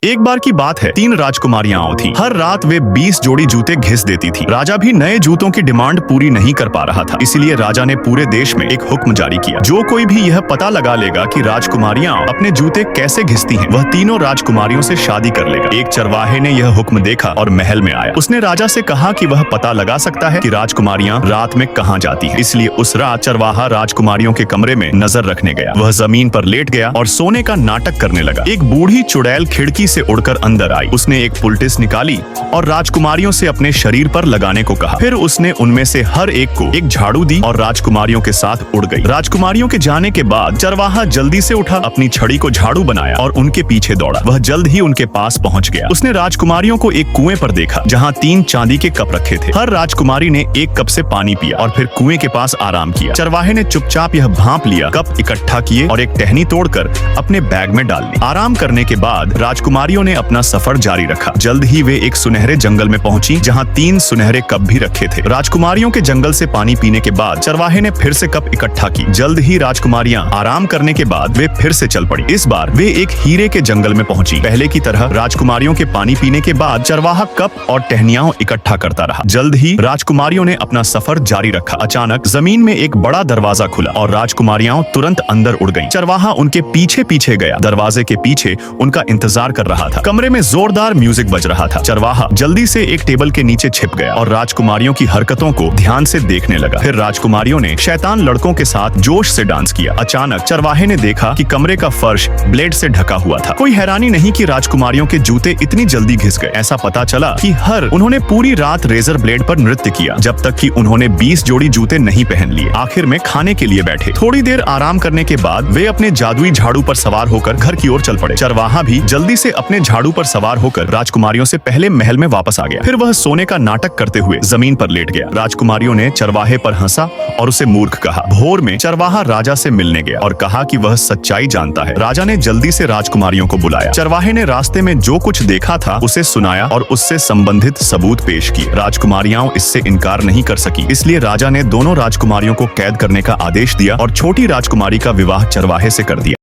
एक बार की बात है, 3 राजकुमारियां थीं। हर रात वे 20 जोड़ी जूते घिस देती थीं। राजा भी नए जूतों की डिमांड पूरी नहीं कर पा रहा था, इसलिए राजा ने पूरे देश में एक हुक्म जारी किया। जो कोई भी यह पता लगा लेगा कि राजकुमारियां अपने जूते कैसे घिसती हैं, वह तीनों राजकुमारियों से शादी कर लेगा। एक चरवाहे ने यह हुक्म देखा और महल में आया। उसने राजा से कहा कि वह पता लगा सकता है कि राजकुमारियां रात में कहाँ जाती हैं। इसलिए उस रात चरवाहा राजकुमारियों के कमरे में नजर रखने गया। वह जमीन पर लेट गया और सोने का नाटक करने लगा। एक बूढ़ी चुड़ैल खिड़की से उड़कर अंदर आई। उसने एक पुलटिस निकाली और राजकुमारियों से अपने शरीर पर लगाने को कहा। फिर उसने उनमें से हर एक को एक झाड़ू दी और राजकुमारियों के साथ उड़ गई। राजकुमारियों के जाने के बाद चरवाहा जल्दी से उठा, अपनी छड़ी को झाड़ू बनाया और उनके पीछे दौड़ा। वह जल्द ही उनके पास पहुंच गया। उसने राजकुमारियों को एक कुएं पर देखा, जहां 3 चांदी के कप रखे थे। हर राजकुमारी ने एक कप से पानी पिया और फिर कुएं के पास आराम किया। चरवाहे ने चुपचाप यह भांप लिया, कप इकट्ठा किए और एक टहनी तोड़कर अपने बैग में डाल ली। आराम करने के बाद राजकुमारियों ने अपना सफर जारी रखा। जल्द ही वे एक सुनहरे जंगल में पहुंची, जहां 3 सुनहरे कप भी रखे थे। राजकुमारियों के जंगल से पानी पीने के बाद चरवाहे ने फिर से कप इकट्ठा की। जल्द ही राजकुमारियां आराम करने के बाद वे फिर से चल पड़ी। इस बार वे एक हीरे के जंगल में पहुंची। पहले की तरह राजकुमारियों के पानी पीने के बाद चरवाहा कप और टहनियां इकट्ठा करता रहा। जल्द ही राजकुमारियों ने अपना सफर जारी रखा। अचानक जमीन में एक बड़ा दरवाजा खुला और राजकुमारियां तुरंत अंदर उड़ गईं। चरवाहा उनके पीछे पीछे गया। दरवाजे के पीछे उनका इंतजार कर रहा था। कमरे में जोरदार म्यूजिक बज रहा था। चरवाहा जल्दी से एक टेबल के नीचे छिप गया और राजकुमारियों की हरकतों को ध्यान से देखने लगा। फिर राजकुमारियों ने शैतान लड़कों के साथ जोश से डांस किया। अचानक चरवाहे ने देखा कि कमरे का फर्श ब्लेड से ढका हुआ था। कोई हैरानी नहीं कि राजकुमारियों के जूते इतनी जल्दी घिस गए। ऐसा पता चला कि उन्होंने पूरी रात रेजर ब्लेड पर नृत्य किया, जब तक कि उन्होंने 20 जोड़ी जूते नहीं पहन लिए। आखिर में खाने के लिए बैठे। थोड़ी देर आराम करने के बाद वे अपने जादुई झाड़ू पर सवार होकर घर की ओर चल पड़े। चरवाहा भी जल्दी से अपने झाड़ू पर सवार होकर राजकुमारियों से पहले महल में वापस आ गया। फिर वह सोने का नाटक करते हुए जमीन पर लेट गया। राजकुमारियों ने चरवाहे पर हंसा और उसे मूर्ख कहा। भोर में चरवाहा राजा से मिलने गया और कहा कि वह सच्चाई जानता है। राजा ने जल्दी से राजकुमारियों को बुलाया। चरवाहे ने रास्ते में जो कुछ देखा था उसे सुनाया और उससे संबंधित सबूत पेश किए। राजकुमारियां इससे इनकार नहीं कर सकी, इसलिए राजा ने दोनों राजकुमारियों को कैद करने का आदेश दिया और छोटी राजकुमारी का विवाह चरवाहे से कर दिया।